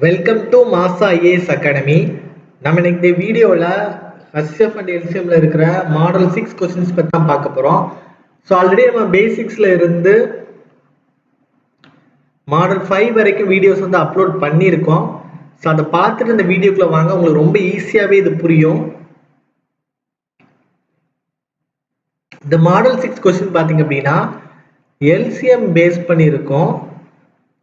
Welcome to மாசா IAS academy. நம்ம இன்னைக்கு இந்த வீடியோவில் HCF அண்ட் LCMல இருக்கிற மாடல் 6 கொஸ்டின்ஸ் பற்றி தான் பார்க்க போகிறோம். ஸோ ஆல்ரெடி நம்ம பேசிக்ஸில் இருந்து மாடல் 5 வரைக்கும் வீடியோஸ் வந்து அப்லோட் பண்ணியிருக்கோம். ஸோ அதை பார்த்துட்டு இந்த வீடியோக்குள்ளே வாங்க, உங்களுக்கு ரொம்ப ஈஸியாகவே இது புரியும். இந்த மாடல் 6 கொஸ்டின் பார்த்தீங்க அப்படின்னா LCM பேஸ் பண்ணியிருக்கோம்.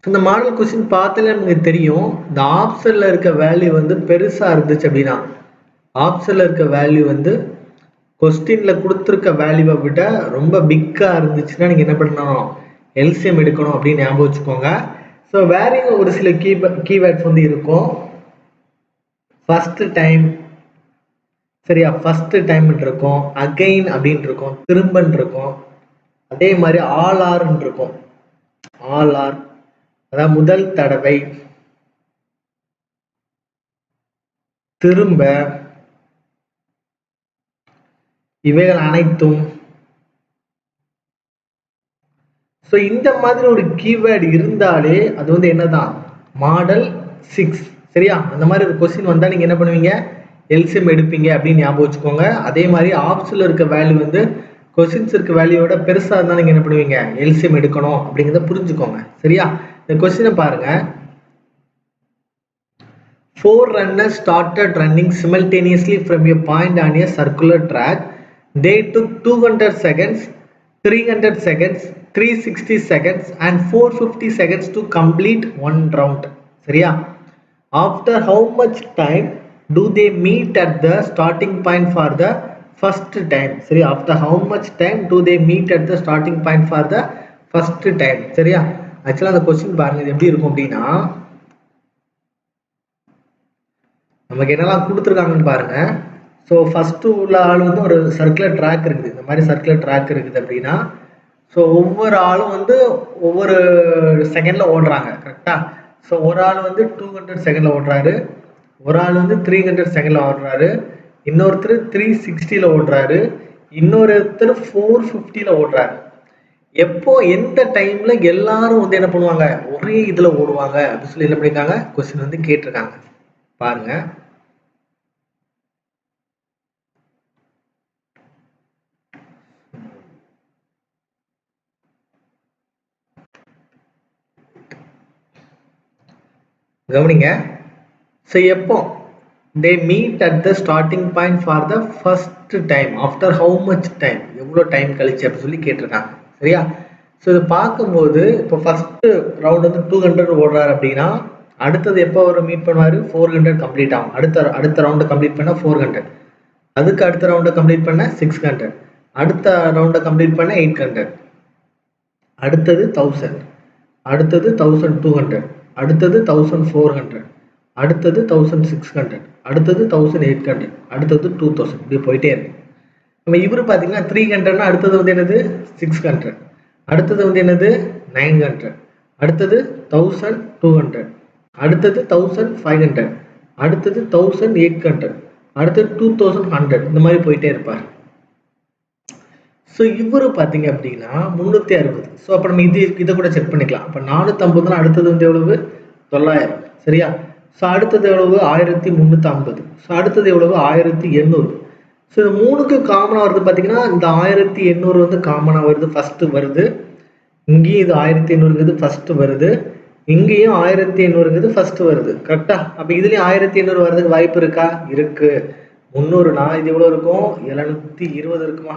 இந்த மாடல் கொஸ்டின் பார்த்தாலே நமக்கு தெரியும், இந்த ஆப்ஷன்ல இருக்க வேல்யூ வந்து பெருசா இருந்துச்சு அப்படின்னா, ஆப்ஷன்ல இருக்க வேல்யூ வந்து கொஸ்டின்ல கொடுத்துருக்க வேல்யூவை விட ரொம்ப பிக்கா இருந்துச்சுன்னா நீங்க என்ன பண்ணணும், எல்சிஎம் எடுக்கணும் அப்படின்னு ஞாபகம் வச்சுக்கோங்க. ஸோ வேறையும் ஒரு சில கீவேர்ட்ஸ் வந்து இருக்கும். ஃபர்ஸ்ட் டைம், சரியா, ஃபர்ஸ்ட் டைம் இருக்கும், அகைன் அப்படின்னு இருக்கும், திரும்பன்னு இருக்கும், அதே மாதிரி ஆல் ஆர்ன்னு இருக்கும். ஆல் ஆர் அதான் முதல் தடவை, திரும்ப, இவைகள் அனைத்தும். ஸோ இந்த மாதிரி ஒரு கீவேர்டு இருந்தாலே அது வந்து என்னதான், மாடல் 6. சரியா, அந்த மாதிரி ஒரு கொஸ்டின் வந்தா நீங்க என்ன பண்ணுவீங்க, எல்சிஎம் எடுப்பீங்க அப்படின்னு ஞாபகம் வச்சுக்கோங்க. அதே மாதிரி ஆப்ஷன்ல இருக்க வேல்யூ வந்து கொஸ்டின்ஸ் இருக்க வேல்யூவோட பெருசா இருந்தா நீங்க என்ன பண்ணுவீங்க, எல்சிஎம் எடுக்கணும் அப்படிங்கிறத புரிஞ்சுக்கோங்க. சரியா, இந்த கொஸ்டினை பாருங்க. 4 runners started running simultaneously from a point on a circular track. They took 200 seconds, 300 seconds, 360 seconds and 450 seconds to complete one round. சரியா, after how much time do they meet at the starting point for the first time? சரி, after how much time do they meet at the starting point for the first time? சரியா, ஆக்சுவலா அந்த question பாருங்க, இது எப்படி இருக்கும் அப்படின்னா, நமக்கு என்னெல்லாம் கொடுத்துருக்காங்கன்னு பாருங்க. ஸோ ஃபர்ஸ்ட் உள்ள ஆள் வந்து ஒரு சர்க்குலர் ட்ராக் இருக்குது, இந்த மாதிரி சர்க்குலர் ட்ராக் இருக்குது அப்படின்னா, ஸோ ஒவ்வொரு ஆளும் வந்து ஒவ்வொரு செகண்ட்ல ஓடுறாங்க. கரெக்டா, ஸோ ஒரு ஆள் வந்து 200 செகண்ட்ல ஓடுறாரு, ஒரு ஆள் வந்து 300 செகண்ட்ல ஓடுறாரு, இன்னொருத்தர் 360ல ஓடுறாரு, இன்னொருத்தர் 450ல ஓடுறாரு. எப்போ எந்த டைம்ல எல்லாரும் வந்து என்ன பண்ணுவாங்க, ஒரே இதுல ஓடுவாங்க அப்படின்னு சொல்லி என்ன பண்ணிருக்காங்க, கொஸ்டின் வந்து கேட்டிருக்காங்க. பாருங்க, கவனிங்க. ஸோ எப்போ they meet at the starting point for the first time after how much time, எவ்வளோ டைம் கழிச்சு அப்படின்னு சொல்லி கேட்டிருக்காங்க. சரியா, ஸோ இதை பார்க்கும்போது இப்போ ஃபர்ஸ்ட் ரவுண்ட் வந்து 200 ஓடுறாரு அப்படின்னா, அடுத்தது எப்போ அவர் மீட் பண்ணுவார், 400 கம்ப்ளீட் ஆகும். அடுத்த ரவுண்டை கம்ப்ளீட் பண்ண 400, அதுக்கு அடுத்த ரவுண்டை கம்ப்ளீட் பண்ண 600, அடுத்த ரவுண்டை கம்ப்ளீட் பண்ண 800, அடுத்தது 1000, அடுத்தது 1200, அடுத்தது 1400, அடுத்தது 1600, அடுத்தது 1800, அடுத்தது 2000, இப்படி போயிட்டே இருக்கு. நம்ம இவரு பார்த்தீங்கன்னா 300னா அடுத்தது வந்து என்னது 600, அடுத்தது வந்து என்னது 900, அடுத்தது 1200, அடுத்தது 1500, அடுத்தது 1800, அடுத்தது 2100, இந்த மாதிரி போயிட்டே இருப்பார். ஸோ இவரு பார்த்தீங்க அப்படின்னா 360. ஸோ அப்போ நம்ம இதை கூட செக் பண்ணிக்கலாம். அப்போ 450, அடுத்தது வந்து எவ்வளவு, 900. சரியா, ஸோ அடுத்தது எவ்வளவு, 1350. ஸோ அடுத்தது எவ்வளவு, 1800. ஸோ இந்த மூணுக்கு காமனாக வருது பார்த்தீங்கன்னா, இந்த 1800 வந்து காமனாக வருது, ஃபர்ஸ்ட் வருது. இங்கேயும் இது 1800ங்கிறது ஃபர்ஸ்ட் வருது, இங்கேயும் 1800ங்கிறது ஃபர்ஸ்ட் வருது. கரெக்டா, அப்போ இதுலேயும் 1800 வர்றதுக்கு வாய்ப்பு இருக்கா, இருக்கு. 300னா இது எவ்வளோ இருக்கும், 720 இருக்குமா,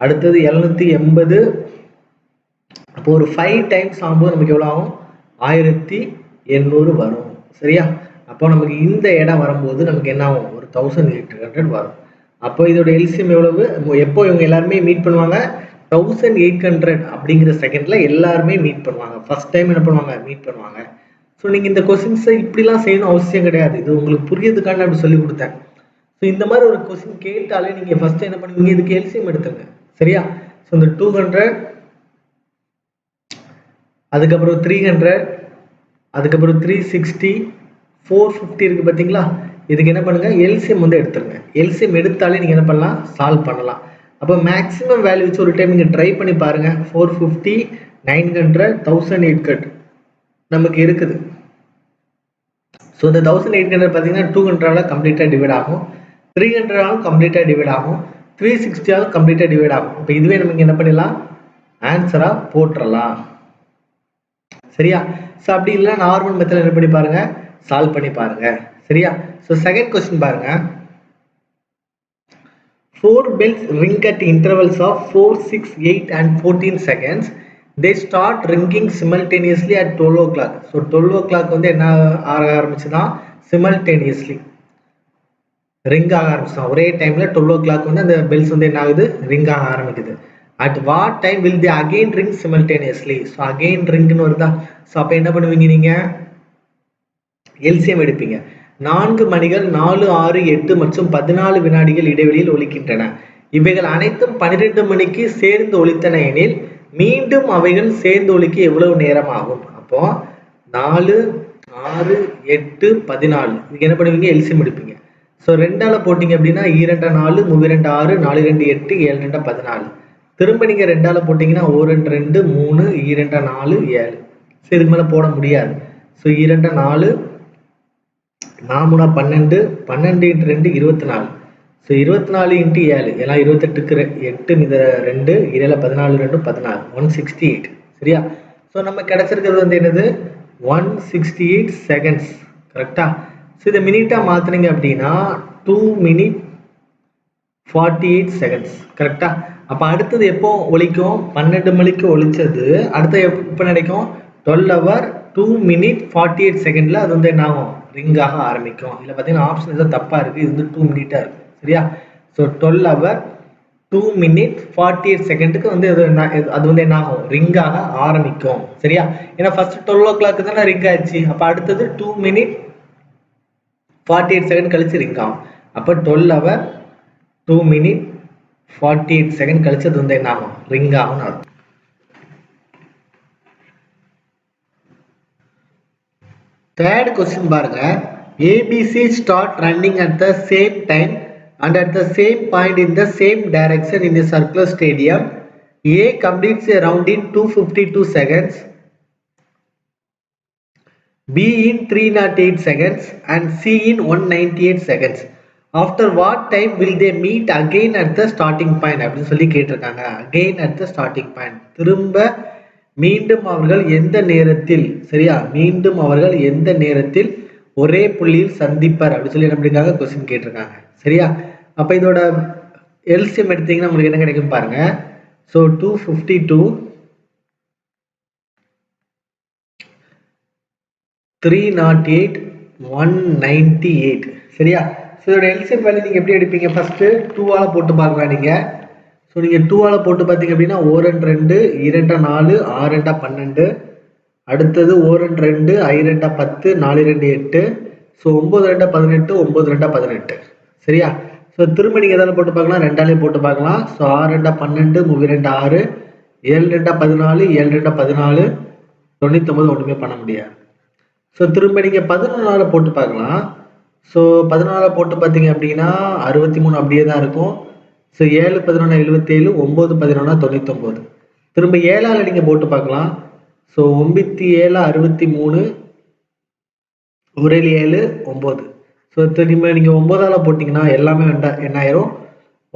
அடுத்தது 780. அப்போ ஒரு 5 டைம்ஸ் ஆகும்போது நமக்கு எவ்வளோ ஆகும், 1800 வரும். சரியா, அப்போ நமக்கு இந்த இடம் வரும்போது நமக்கு என்ன ஆகும், ஒரு 1800 வரும். அப்போ இதோட எல்சிஎம் எவ்வளவு, எப்போ இவங்க எல்லாருமே மீட் பண்ணுவாங்க, 1800 அப்படிங்கிற செகண்ட்ல எல்லாருமே மீட் பண்ணுவாங்க. ஃபர்ஸ்ட் டைம் என்ன பண்ணுவாங்க, மீட் பண்ணுவாங்க. ஸோ நீங்க இந்த கொஸ்டின்ஸை இப்படிலாம் செய்யணும் அவசியம் கிடையாது, இது உங்களுக்கு புரியதுக்கான அப்படி சொல்லி கொடுத்தேன். ஸோ இந்த மாதிரி ஒரு கொஸ்டின் கேட்டாலே நீங்க ஃபர்ஸ்ட் என்ன பண்ணுவீங்க, இதுக்கு எல்சிஎம் எடுத்துங்க. சரியா, ஸோ இந்த 200, அதுக்கப்புறம் 300, அதுக்கப்புறம் 360, 450 இருக்கு பார்த்தீங்களா, இதுக்கு என்ன பண்ணுங்க, எல்சிஎம் வந்து எடுத்துருங்க. எல்சிஎம் எடுத்தாலே நீங்க என்ன பண்ணலாம், சால்வ் பண்ணலாம். அப்போ மேக்ஸிமம் வேல்யூ வச்சு ஒரு டைம் நீங்க ட்ரை பண்ணி பாருங்க. 450, 900, 1800 நமக்கு இருக்குது. ஸோ இந்த 1800 பார்த்தீங்கன்னா 200 கம்ப்ளீட்டாக டிவைட் ஆகும், 300 கம்ப்ளீட்டாக டிவைட் ஆகும், 360 கம்ப்ளீட்டாக டிவைட் ஆகும். இப்போ இதுவே நமக்கு என்ன பண்ணிடலாம், ஆன்சராக போட்டுடலாம். சரியா? ஸோ அப்படி இல்லை நார்மல் மெத்தட் என்ன பண்ணி பாருங்க, சால்வ் பண்ணி பாருங்க. சரியா? ஸோ செகண்ட் கொஸ்டின் பாருங்க. 4 bells ring at intervals of 4, 6, 8 and 14 seconds. They start ringing simultaneously at 12 o'clock. So 12 o'clock வந்து என்ன ஆக ஆரம்பிச்சுதான், simultaneously ரிங் ஆக ஆரம்பிச்சுதான். ஒரே டைம்ல 12 o'clock வந்து அந்த பெல்ஸ் வந்து என்ன ஆகுது, ரிங் ஆக ஆரம்பிக்குது. At what time will they again ring simultaneously? So again ringன்னு வருதா. ஸோ அப்போ என்ன பண்ணுவீங்க, நீங்க எல்சிஎம் எடுப்பீங்க. 4 மணிகள் 4, 6, 8 மற்றும் 14 வினாடிகள் இடைவெளியில் ஒலிக்கின்றன. இவைகள் அனைத்தும் 12 மணிக்கு சேர்ந்து ஒலித்தன எனில் மீண்டும் அவைகள் சேர்ந்து ஒலிக்க எவ்வளவு நேரம் ஆகும்? அப்போ 4, 6, 8, 14 இதுக்கு என்ன பண்ணுவீங்க, எல்சிஎம் எடுப்பீங்க. ஸோ 2ஆல போட்டீங்க அப்படின்னா 2 4, 3 2 6, 4 2 8, 7 2 14. திரும்ப நீங்க 2ஆல போட்டீங்கன்னா 1 2 3, 2 4, 7. ஸோ இதுக்கு மேல போட முடியாது. ஸோ 2 4, 4 12, 12 × 2 24. ஸோ 24 × 7 எல்லாம் 28க்கு 8 மீத 2, 7 14 2 16, 168. சரியா? ஸோ நம்ம கிடைச்சிருக்கிறது வந்து என்னது, 168 செகண்ட்ஸ். கரெக்டா? ஸோ இதை மினிட்டா மாத்தினீங்க அப்படின்னா 2 minutes 48 seconds. கரெக்டா? அப்போ அடுத்தது எப்போ ஒலிக்கும், 12 மணிக்கு ஒலிச்சது அடுத்த எப்போ நடக்கும், 12 hours 2 minutes 48 seconds அது வந்து என்ன ஆகும், ரிங் ஆக ஆரம்பிக்கும். இதில் பார்த்தீங்கன்னா ஆப்ஷன் எதாவது தப்பா இருக்கு, இது வந்து 2 minutes இருக்கு. சரியா? ஸோ 12 hours 2 minutes 48 seconds வந்து அது வந்து என்ன ஆகும், ரிங் ஆக ஆரம்பிக்கும். சரியா? ஏன்னா ஃபர்ஸ்ட் 12 o'clock தானே ரிங் ஆயிடுச்சு. அப்போ அடுத்தது 2 minutes 48 seconds கழிச்சு ரிங் ஆகும். அப்போ 12 hours 2 minutes 48 seconds கழிச்சு அது வந்து என்ன ஆகும், ரிங் ஆகும் அர்த்தம். Third question பாருங்க. ABC start running at the same time and at the same point in the same direction in a circular stadium. A completes a round in 252 seconds, B in 308 seconds and C in 198 seconds. After what time will they meet again at the starting point? அப்படின்னு சொல்லி கேட்டிருக்காங்க. Again at the starting point. திரும்ப மீண்டும் அவர்கள் எந்த நேரத்தில், சரியா, மீண்டும் அவர்கள் எந்த நேரத்தில் ஒரே புள்ளியில் சந்திப்பர் அப்படின்னு சொல்லி என்ன பண்ணிருக்காங்க, கொஸ்டின் கேட்டிருக்காங்க. சரியா? அப்ப இதோட எல்சிஎம் எடுத்தீங்கன்னா உங்களுக்கு என்ன கிடைக்கும் பாருங்க. ஸோ 252 308 198. சரியா? ஸோ இதோட எல்சிஎம் வேல்யூ நீங்க எப்படி எடுப்பீங்க, ஃபர்ஸ்ட் 2ஆல போட்டு பார்க்கலாம் நீங்க. ஸோ நீங்கள் 2ஆல போட்டு பார்த்தீங்க அப்படின்னா 1 2 2 4 6 2 12, அடுத்தது 1 2 5 2 10 4 2 8, ஸோ 9 2 18 9 2 18. சரியா? ஸோ திரும்ப நீங்கள் எதால போட்டு பார்க்கலாம், 2ஆலே போட்டு பார்க்கலாம். ஸோ 6 2 12 3 2 6, 7 2 14 7 2 14, 99 ஒன்றுமே பண்ண முடியாது. ஸோ திரும்ப நீங்கள் 14ஆல போட்டு பார்க்கலாம். ஸோ 14ஆல போட்டு பார்த்தீங்க அப்படின்னா 63 அப்படியே தான் இருக்கும். ஸோ 7 11 77, 9 11 99. திரும்ப 7ஆல நீங்க போட்டு பார்க்கலாம். ஸோ 9 7 63, 1 7 9. ஸோ திரும்ப நீங்க 9ஆல போட்டீங்கன்னா எல்லாமே என்ன ஆயிரும்,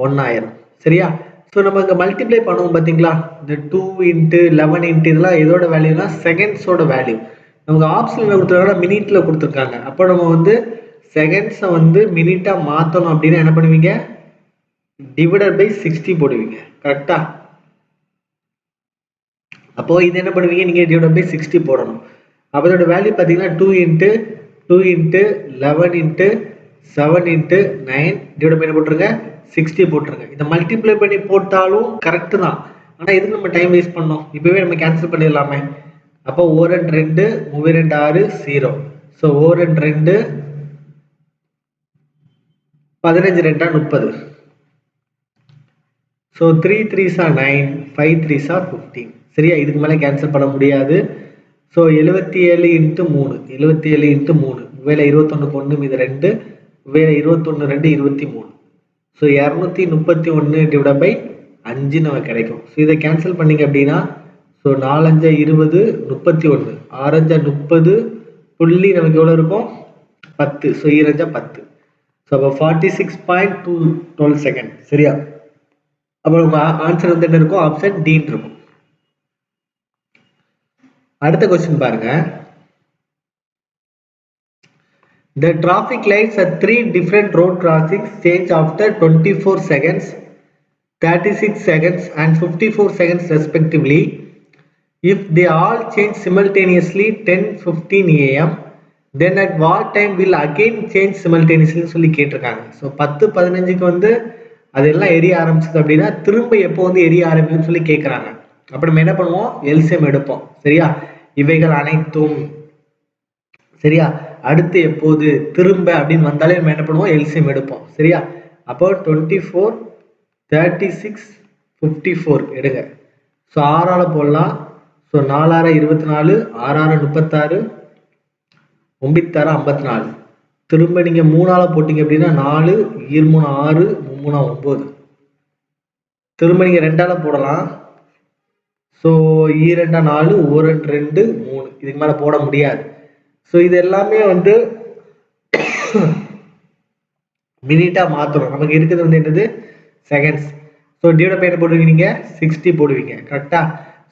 1 ஆயிரும். சரியா? ஸோ நம்ம இங்க மல்டிப்ளை பண்ணுவோம் பாத்தீங்களா, இந்த 2 × 11 இதெல்லாம் எதோட வேல்யூனா செகண்ட்ஸோட வேல்யூ. நமக்கு ஆப்ஷன்ல கொடுத்துருக்காங்க, மினிட்ல கொடுத்துருக்காங்க. அப்போ நம்ம வந்து செகண்ட்ஸை வந்து மினிட்டா மாத்தணும் அப்படின்னா என்ன பண்ணுவீங்க, டிவைடட் பை 60 போடுவீங்க. கரெக்டா? அப்போ இது என்ன பண்ணுவீங்க, நீங்க டிவைடட் பை 60 போடணும். அப்போ இதோட வேல்யூ பாத்தீங்கன்னா 2 × 2 × 11 × 7 × 9 டிவைட் பண்ணி போட்டுருங்க, 60 போட்டுருங்க. இதை மல்டிப்ளை பண்ணி போட்டாலும் கரெக்ட் தான். ஆனா இதுக்கு நம்ம டைம் வேஸ்ட் பண்ணோம், இப்பவே நம்ம கேன்சல் பண்ணிடலாமே. அப்போ 1 2 3 2 6 0. So 1 2 15 2 30. So 3 3s are 9, 5 3s are 15. சரியா? இதுக்கு மேலே கேன்சல் பண்ண முடியாது. ஸோ 77 × 3, 77 × 3, வேலை 21 1 மீது 2, வேலை 21 2 23. ஸோ 231 டிவைட் பை 5 நமக்கு கிடைக்கும். ஸோ இதை கேன்சல் பண்ணீங்க அப்படின்னா ஸோ 4 5 20 31, 6 5 30 புள்ளி நமக்கு எவ்வளோ இருக்கும், 10. ஸோ ஈரஞ்சா 10. ஸோ அப்போ 46.212 செகண்ட். சரியா? அப்போ உங்க ஆன்சர் வந்து என்ன இருக்கும்? ஆப்ஷன் டி இருக்கும். அடுத்த கொஸ்டின் பாருங்க. The traffic lights at 3 different road crossings change after 24 seconds, 36 seconds and 54 seconds respectively. If they all change simultaneously 10:15 am, then at what time will again change simultaneously சொல்லி கேட்டிருக்காங்க. So 10:15க்கு வந்து அதெல்லாம் எரிய ஆரம்பிச்சது அப்படின்னா திரும்ப எப்போ வந்து எரிய ஆரம்பிக்கும்னு சொல்லி கேட்குறாங்க. அப்போ நம்ம என்ன பண்ணுவோம்? எல்சிஎம் எடுப்போம். சரியா? இவைகள் அனைத்தும். சரியா? அடுத்து எப்போது திரும்ப அப்படின்னு வந்தாலே நம்ம என்ன பண்ணுவோம்? எல்சிஎம் எடுப்போம். சரியா? அப்போ 24, 36, 54 எடுங்க. ஸோ 6ஆல போடலாம். ஸோ 4 24, 6 36, 9 54. திரும்ப நீங்க 3ஆல போட்டீங்க அப்படின்னா 4, 3 6, 3 9. திரும்ப நீங்க 2ஆல போடலாம். ஸோ 2 4, 1 2, 3. இதுக்கு மேல போட முடியாது. ஸோ இது எல்லாமே வந்து மினிட்டா மாத்தணும். நமக்கு இருக்கிறது வந்து என்னது? செகண்ட்ஸ். ஸோ டிவைட் பை என்ன போடுவீங்க நீங்க? 60 போடுவீங்க. கரெக்டா?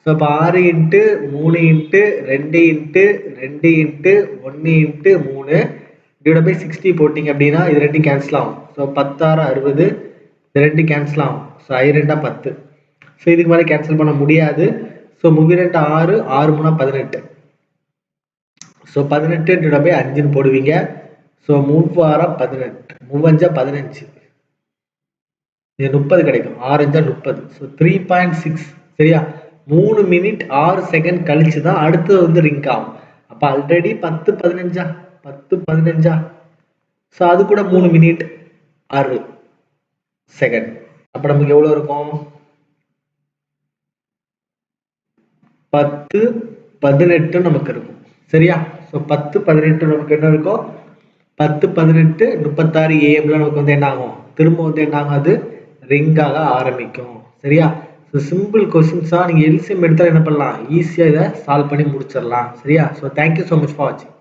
ஸோ அப்போ 6 into 3 into 2 into 2 into 1 into 3 divide by 60 போட்டிங்க அப்படின்னா இது ரெண்டும் கேன்சல் ஆகும். ஸோ 10 6 60, இது ரெண்டும் கேன்சல் ஆகும். ஸோ 2 10. ஸோ இதுக்கு மேலே கேன்சல் பண்ண முடியாது. ஸோ 3 2 6, 6 3 18. ஸோ 18 டிவைட் பை 5ன்னு போடுவீங்க. ஸோ 3 6 18, 3 5 15, இது 30 கிடைக்கும். 6 5 30. ஸோ 3.6. சரியா? 3 மினிட் 6 செகண்ட் கழிச்சு தான் அடுத்தது வந்து ரிங்க் ஆகும். அப்போ ஆல்ரெடி 10 15. ஸோ அது கூட 3 மினிட் 6 செகண்ட். அப்போ நமக்கு எவ்வளோ இருக்கும்? 10 18 நமக்கு இருக்கும். சரியா? ஸோ 10 18 நமக்கு என்ன இருக்கும்? 10 18 36 AM நமக்கு வந்து என்ன ஆகும்? திரும்ப வந்து என்ன ஆகும்? அது ரிங் ஆக ஆரம்பிக்கும். சரியா? ஸோ சிம்பிள் கொஸ்டின்ஸா நீங்க எல்சிஎம் எடுத்தா என்ன பண்ணலாம்? ஈஸியா இதை சால்வ் பண்ணி முடிச்சிடலாம். சரியா? So thank you so much for வாட்சிங்.